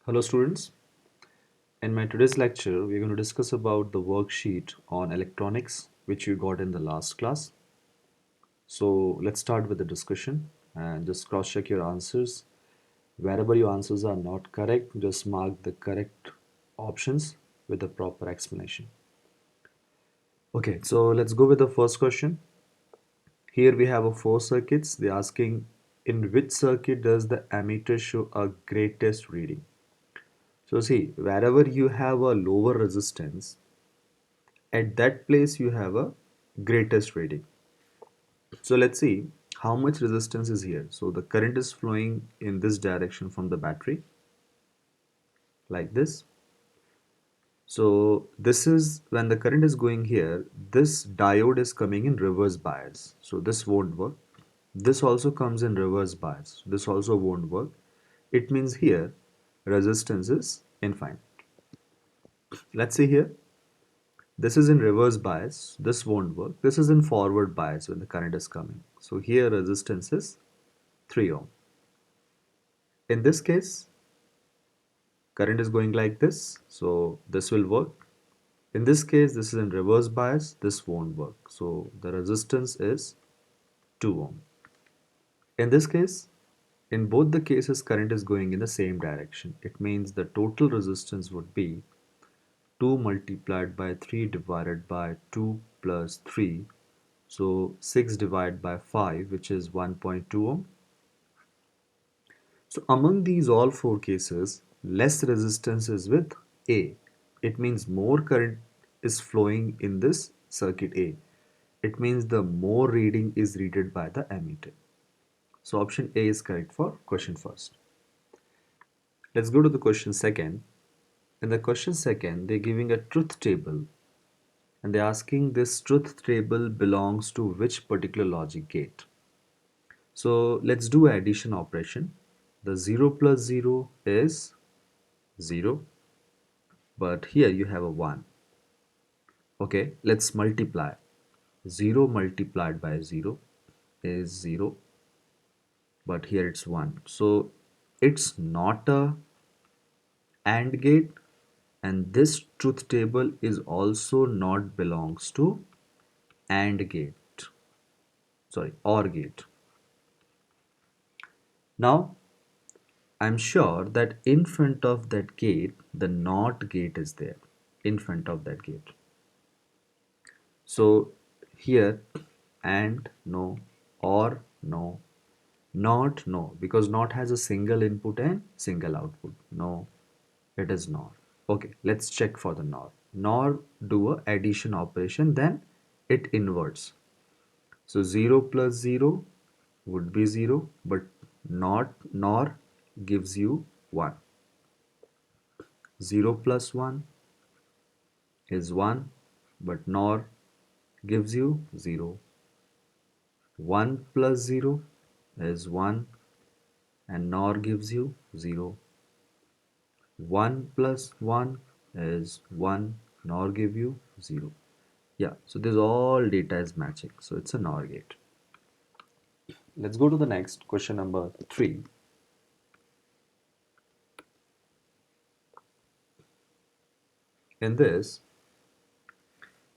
Hello students. In my today's lecture, we're going to discuss about the worksheet on electronics which you got in the last class. So let's start with the discussion and just cross check your answers. Wherever your answers are not correct, just mark the correct options with the proper explanation. Okay, so let's go with the first question. Here we have a four circuits. They're asking in which circuit does the ammeter show a greatest reading? So see, wherever you have a lower resistance, at that place you have a greatest reading. So let's see how much resistance is here. So the current is flowing in this direction from the battery like this. So this is when the current is going here, this diode is coming in reverse bias. So this won't work. This also comes in reverse bias. This also won't work. It means here resistance is infinite. Let's see here. This is in reverse bias. This won't work. This is in forward bias when the current is coming. So here resistance is 3 ohm. In this case, current is going like this. So this will work. In this case, this is in reverse bias. This won't work. So the resistance is 2 ohm. In this case, in both the cases, current is going in the same direction. It means the total resistance would be 2 multiplied by 3 divided by 2 plus 3. So 6 divided by 5, which is 1.2 ohm. So among these all four cases, less resistance is with A. It means more current is flowing in this circuit A. It means the more reading is readed by the ammeter. So option A is correct for question first. Let's go to the question second. In the question second, they're giving a truth table and they're asking this truth table belongs to which particular logic gate. So let's do addition operation. The 0 plus 0 is 0, but here you have a 1. Okay, let's multiply. 0 multiplied by 0 is 0, but here it's 1. So it's not a AND gate, and this truth table is also not belongs to AND gate. Sorry, OR gate. Now I'm sure that in front of that gate, the NOT gate is there. In front of that gate. So here and no or no, not no, because not has a single input and single output. No, it is not. Okay, let's check for the NOR. NOR do a addition operation, then it inverts. So 0 plus 0 would be 0, but not NOR gives you 1. 0 plus 1 is 1, but NOR gives you 0. 1 plus 0 is 1 and NOR gives you 0. 1 plus 1 is 1, NOR give you 0. Yeah, so this all data is matching. So it's a NOR gate. Let's go to the next question number 3. In this,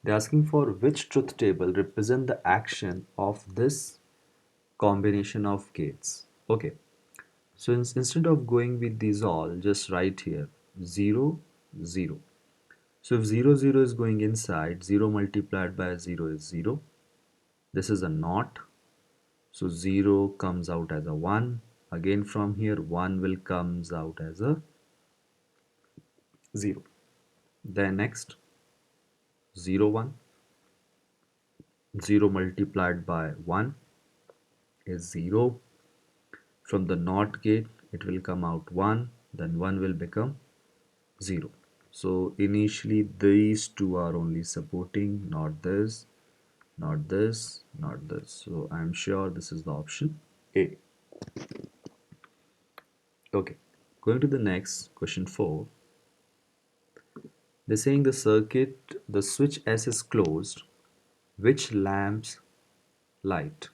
they're asking for which truth table represent the action of this combination of gates. Okay, so instead of going with these all, just write here 0, 0. So if 0, 0 is going inside, 0 multiplied by 0 is 0. This is a NOT. So 0 comes out as a 1. Again from here 1 will comes out as a 0. Then next 0, 1. 0 multiplied by 1 is 0. From the NOT gate it will come out 1. Then 1 will become 0. So initially these two are only supporting, not this, not this, not this. So I'm sure this is the option A. Okay, going to the next question 4. They're saying the circuit, the switch S is closed, which lamps light?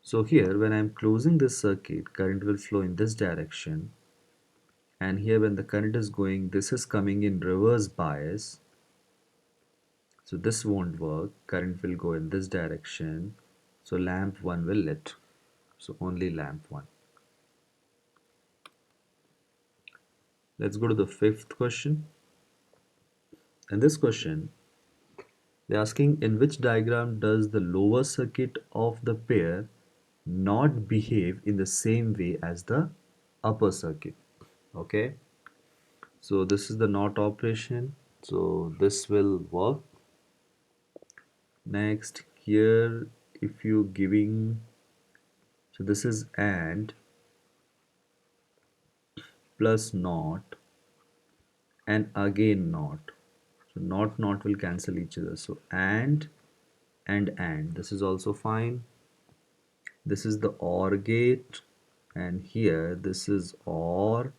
So here when I'm closing this circuit, current will flow in this direction and here when the current is going, this is coming in reverse bias, so this won't work. Current will go in this direction, so lamp 1 will lit, so only lamp 1. Let's go to the fifth question. In this question, they're asking, in which diagram does the lower circuit of the pair not behave in the same way as the upper circuit? Okay, so this is the NOT operation, so this will work. Next, here if you giving, so this is AND plus NOT and again NOT. So NOT will cancel each other. So and this is also fine. This is the OR gate, and here this is OR.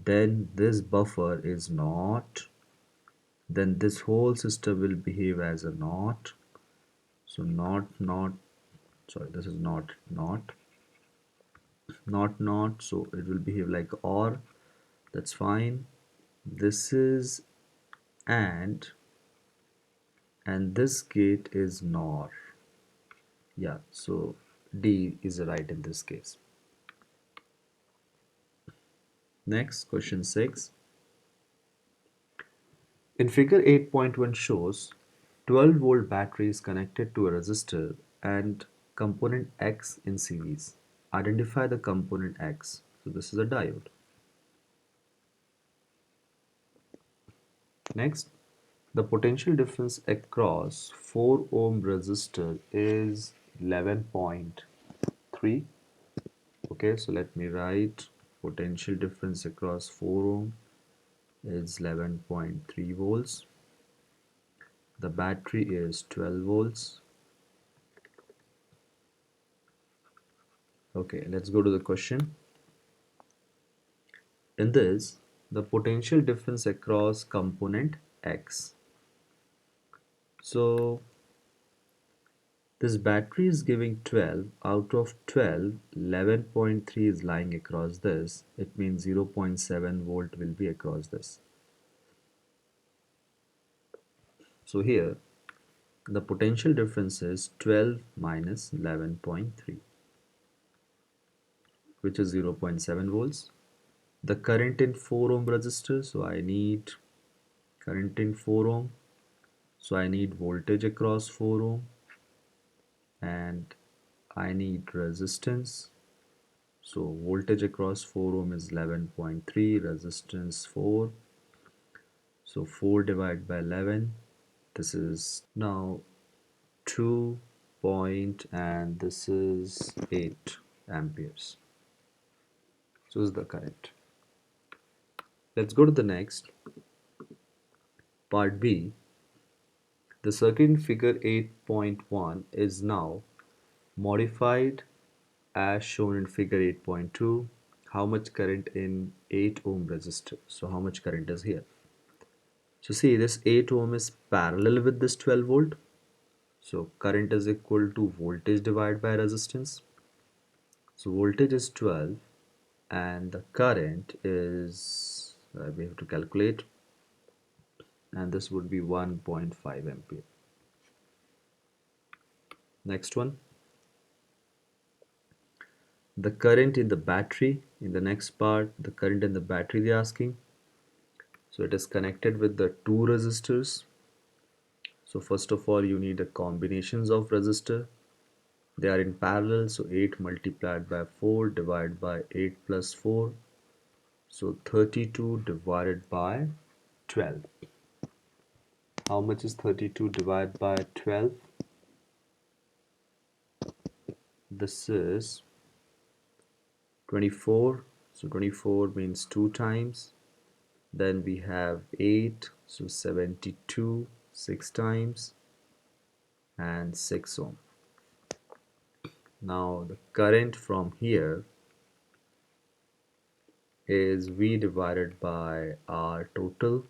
Then this buffer is NOT. Then this whole system will behave as a NOT. So NOT. Sorry, this is not. So it will behave like OR. That's fine. This is and this gate is NOR. Yeah, so D is right in this case. Next, question 6. In figure 8.1 shows 12-volt battery is connected to a resistor and component X in series. Identify the component X. So this is a diode. Next, the potential difference across 4 ohm resistor is 11.3. Okay, so let me write potential difference across 4 ohm is 11.3 volts. The battery is 12 volts. Okay, let's go to the question. In this, the potential difference across component X. So this battery is giving 12. Out of 12, 11.3 is lying across this. It means 0.7 volt will be across this. So here, the potential difference is 12 minus 11.3, which is 0.7 volts. The current in 4 ohm resistor, so I need current in 4 ohm, so I need voltage across 4 ohm, and I need resistance. So voltage across 4 ohm is 11.3, resistance 4. So 4 divided by 11, this is now 2 point, and this is 8 amperes. So this is the current. Let's go to the next part B. The circuit in figure 8.1 is now modified as shown in figure 8.2. How much current in 8 ohm resistor? So how much current is here? So see, this 8 ohm is parallel with this 12 volt. So current is equal to voltage divided by resistance. So voltage is 12 and the current is, we have to calculate, and this would be 1.5 ampere. Next one. The current in the battery, in the next part, the current in the battery they're asking. So it is connected with the two resistors. So first of all, you need a combinations of resistor. They are in parallel, so 8 multiplied by 4 divided by 8 plus 4. So 32 divided by 12. How much is 32 divided by 12? This is 24. So 24 means 2 times. Then we have 8, so 72, 6 times, and 6 ohm. Now the current from here is V divided by R total.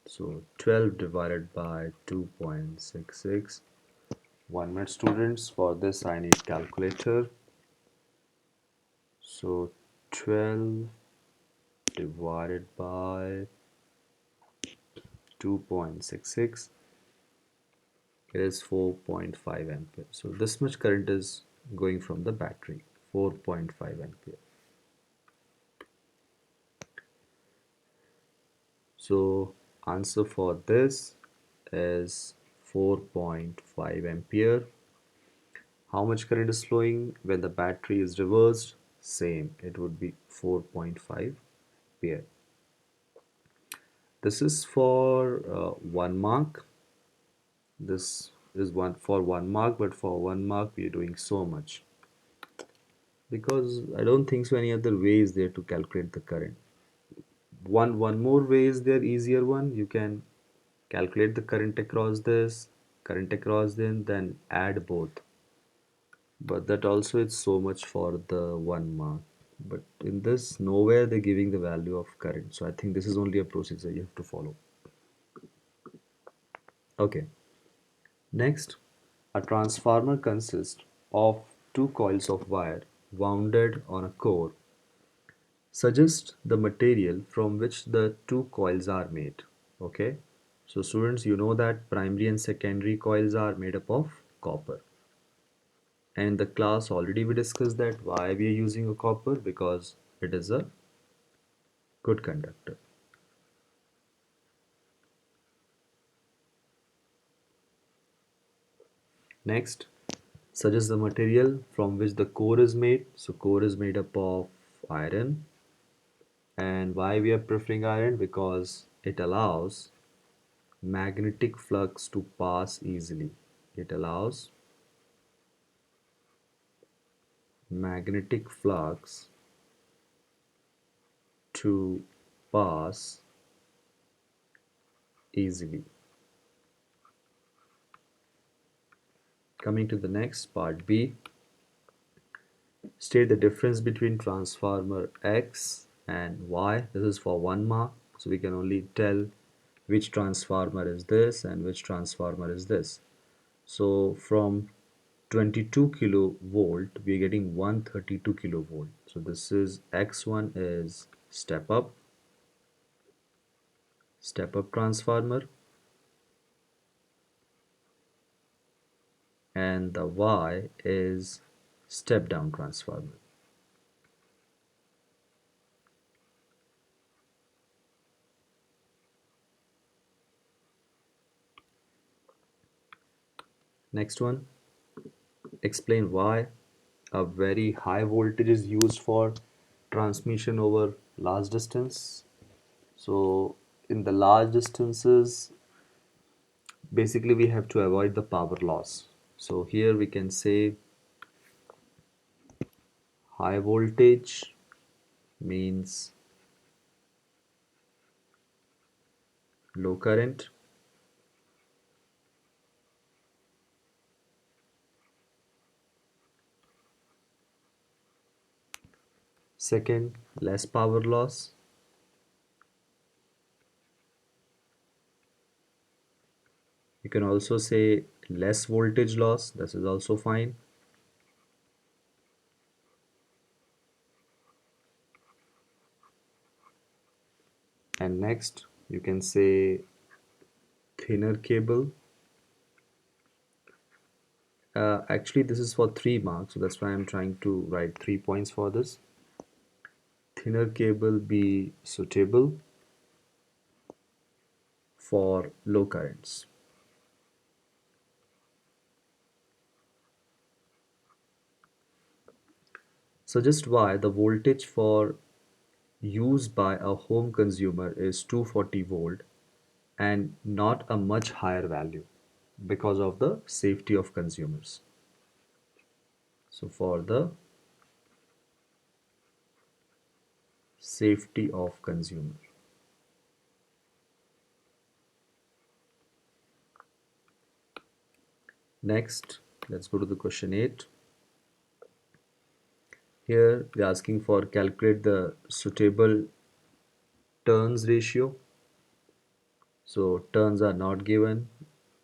So 12 divided by 2.66. 1 minute students, for this I need calculator. So 12 divided by 2.66 is 4.5 ampere. So this much current is going from the battery, 4.5 ampere. So answer for this is 4.5 ampere. How much current is flowing when the battery is reversed? Same, it would be 4.5 ampere. This is for 1 mark. This is one for 1 mark, but for 1 mark we are doing so much because I don't think so any other way is there to calculate the current. One more way is there, easier one. You can calculate the current across this, current across then add both. But that also is so much for the 1 mark. But in this, nowhere they're giving the value of current. So I think this is only a procedure you have to follow. Okay. Next, a transformer consists of two coils of wire wounded on a core. Suggest the material from which the two coils are made. Okay. So students, you know that primary and secondary coils are made up of copper. And in the class already we discussed that why we are using a copper, because it is a good conductor. Next, suggest the material from which the core is made. So core is made up of iron. And why we are preferring iron? Because it allows magnetic flux to pass easily. It allows magnetic flux to pass easily. Coming to the next part B, state the difference between transformer X and Y. This is for 1 mark, so we can only tell which transformer is this and which transformer is this. So from 22 kilovolt we are getting 132 kilovolt. So this is X1 is step up transformer, and the Y is step down transformer. Next one, explain why a very high voltage is used for transmission over large distance. So in the large distances, basically we have to avoid the power loss. So here we can say high voltage means low current. Second, less power loss. You can also say less voltage loss. This is also fine. And next, you can say thinner cable. Actually, this is for 3 marks, so that's why I'm trying to write 3 points for this. Thinner cable be suitable for low currents. Suggest why the voltage for used by a home consumer is 240 volt and not a much higher value because of the safety of consumers. So for the safety of consumer. Next, let's go to the question 8. Here they're asking for calculate the suitable turns ratio. So turns are not given.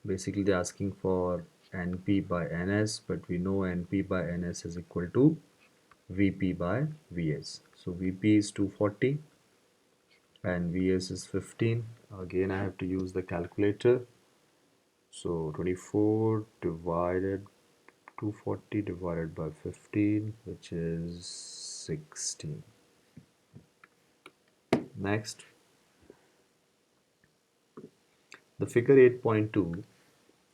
Basically they're asking for NP by NS, but we know NP by NS is equal to VP by VS. So VP is 240 and Vs is 15. Again, I have to use the calculator. So 24 divided 240 divided by 15, which is 16. Next, the figure 8.2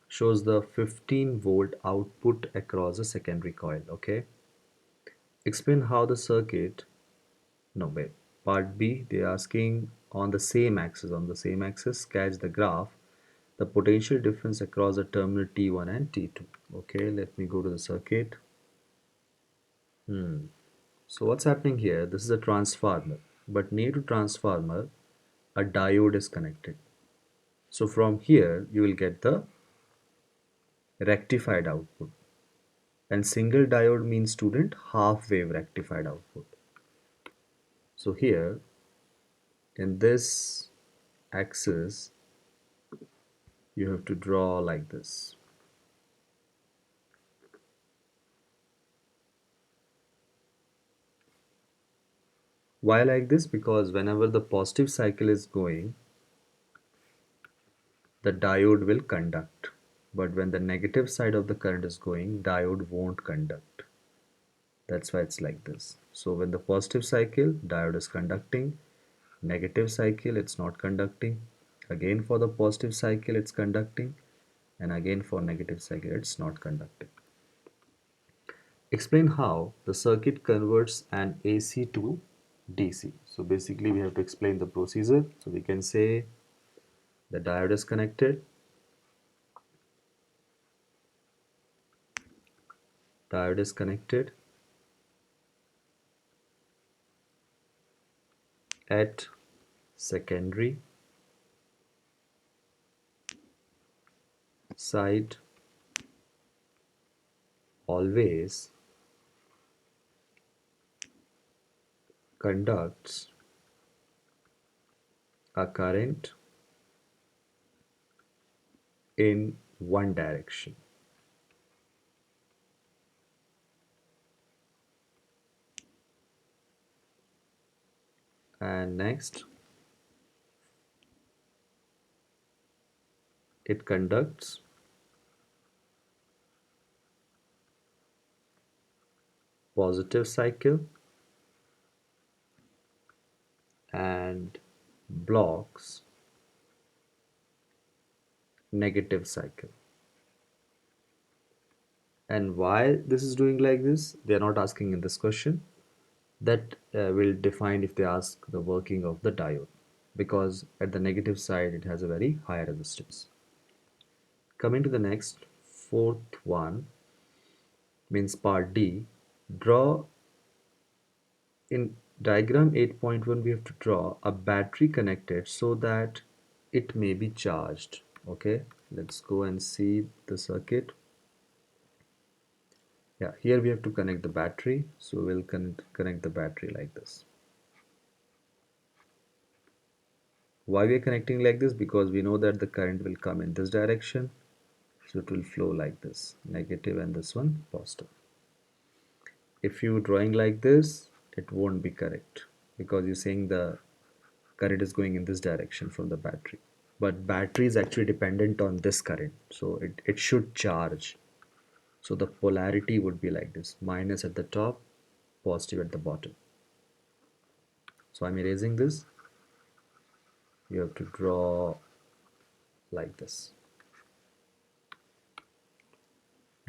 shows the 15-volt output across a secondary coil. Okay, explain how the circuit. No, wait. Part B, they're asking on the same axis, sketch the graph, the potential difference across the terminal T1 and T2. Okay, let me go to the circuit. So what's happening here? This is a transformer, but near to transformer, a diode is connected. So from here, you will get the rectified output. And single diode means, student, half wave rectified output. So here, in this axis, you have to draw like this. Why like this? Because whenever the positive cycle is going, the diode will conduct. But when the negative side of the current is going, diode won't conduct. That's why it's like this. So when the positive cycle, diode is conducting. Negative cycle, it's not conducting. Again for the positive cycle, it's conducting. And again for negative cycle, it's not conducting. Explain how the circuit converts an AC to DC. So basically we have to explain the procedure. So we can say the diode is connected. Diode is connected at secondary side, always conducts a current in one direction. And next, it conducts positive cycle and blocks negative cycle. And why this is doing like this, they are not asking in this question. That will define if they ask the working of the diode, because at the negative side it has a very high resistance. Coming to the next, fourth one, means part D. Draw in diagram 8.1, we have to draw a battery connected so that it may be charged. Okay, let's go and see the circuit. Yeah, here we have to connect the battery, so we'll connect the battery like this. Why we are connecting like this? Because we know that the current will come in this direction, so it will flow like this, negative, and this one positive. If you drawing like this, it won't be correct, because you're saying the current is going in this direction from the battery, but battery is actually dependent on this current, so it should charge. So the polarity would be like this, minus at the top, positive at the bottom. So I'm erasing this. You have to draw like this.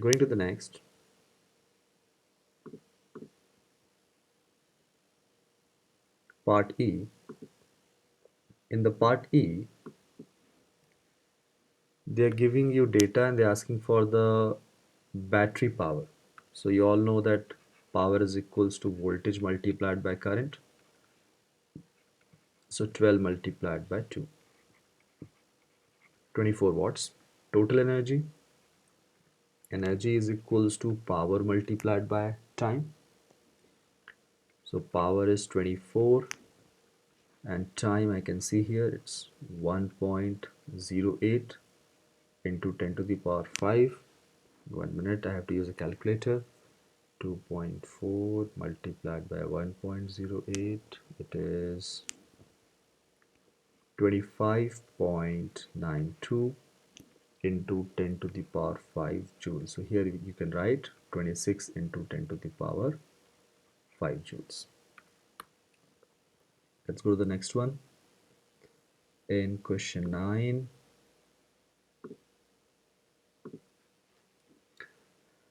Going to the next, part E. In the part E, they are giving you data and they're asking for the battery power. So you all know that power is equals to voltage multiplied by current. So 12 multiplied by 2, 24 watts. Total energy, energy is equals to power multiplied by time. So power is 24 and time I can see here it's 1.08 into 10 to the power 5. 1 minute, I have to use a calculator. 2.4 multiplied by 1.08, it is 25.92 into 10 to the power 5 joules. So here you can write 26 into 10 to the power 5 joules. Let's go to the next one. In question 9,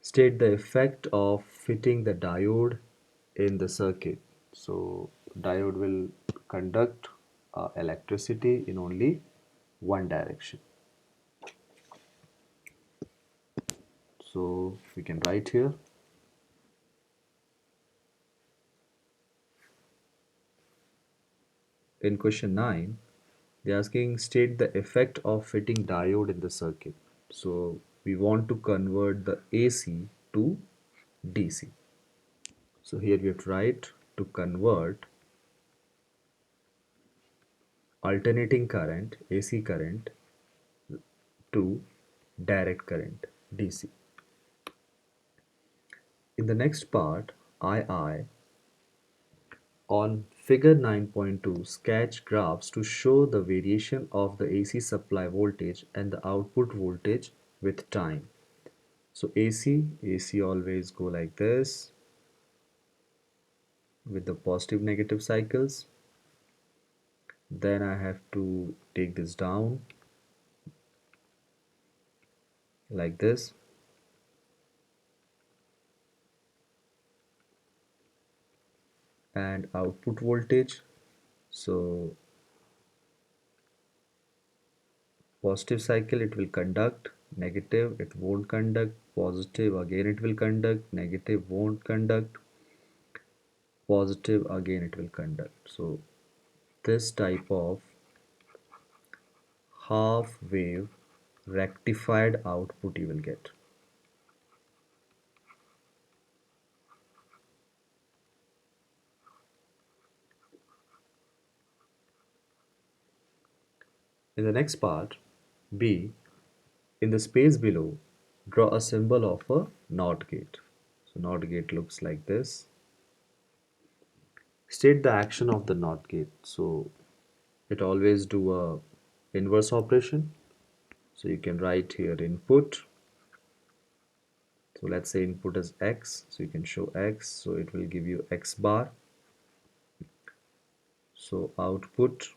state the effect of fitting the diode in the circuit. So diode will conduct electricity in only one direction. So we can write here. In question 9, they're asking state the effect of fitting diode in the circuit. So we want to convert the AC to DC. So here we have to write to convert alternating current AC current to direct current DC. In the next part, II, on figure 9.2, sketch graphs to show the variation of the AC supply voltage and the output voltage with time. So AC always go like this with the positive negative cycles. Then I have to take this down like this. And output voltage. So positive cycle it will conduct, negative it won't conduct, positive again it will conduct, negative won't conduct, positive again it will conduct. So this type of half wave rectified output you will get. In the next part, B, in the space below, draw a symbol of a NOT gate. So NOT gate looks like this. State the action of the NOT gate. So it always do a inverse operation. So you can write here input. So let's say input is X. So you can show X. So it will give you X bar. So output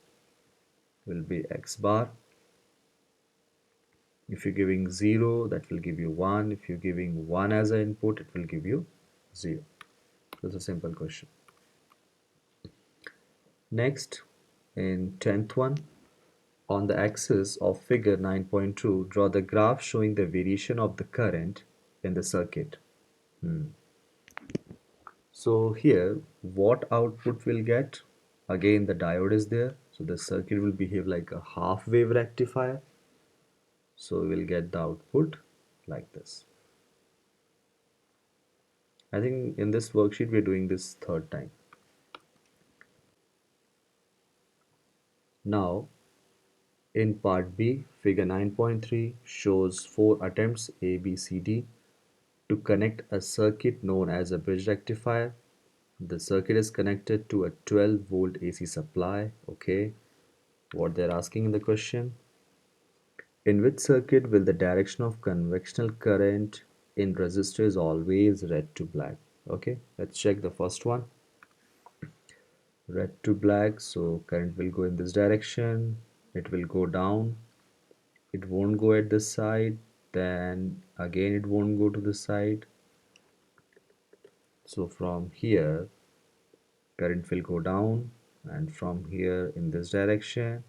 will be X bar. If you're giving 0, that will give you 1. If you're giving 1 as an input, it will give you 0. That's a simple question. Next, in 10th one, on the axis of figure 9.2, draw the graph showing the variation of the current in the circuit. So here, what output we'll get? Again, the diode is there. So the circuit will behave like a half wave rectifier. So we'll get the output like this. I think in this worksheet, we're doing this third time. Now, in part B, figure 9.3 shows 4 attempts A, B, C, D to connect a circuit known as a bridge rectifier. The circuit is connected to a 12 volt AC supply. Okay, what they're asking in the question: in which circuit will the direction of conventional current in resistor is always red to black? Okay, let's check the first one. Red to black, so current will go in this direction, it will go down, it won't go at this side, then again it won't go to this side. So from here current will go down, and from here in this direction,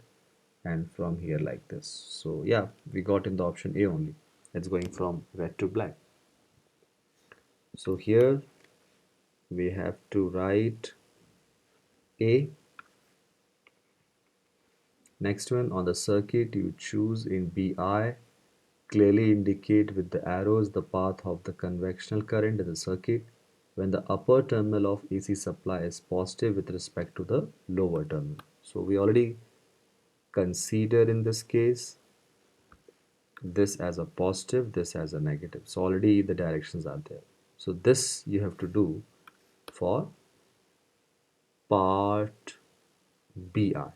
and from here like this. So yeah, we got in the option A only. It's going from red to black. So here we have to write A. Next one, on the circuit you choose in BI, clearly indicate with the arrows the path of the conventional current in the circuit when the upper terminal of AC supply is positive with respect to the lower terminal. So we already consider in this case this as a positive, this as a negative. So already the directions are there. So this you have to do for part BI.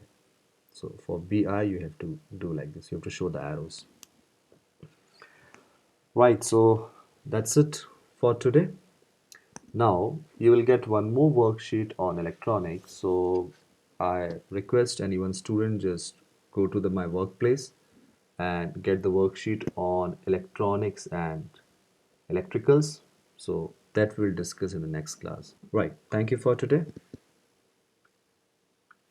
So for BI, you have to do like this. You have to show the arrows. Right, so that's it for today. Now you will get one more worksheet on electronics. So I request anyone student just go to my workplace and get the worksheet on electronics and electricals. So that we'll discuss in the next class. Right. Thank you for today.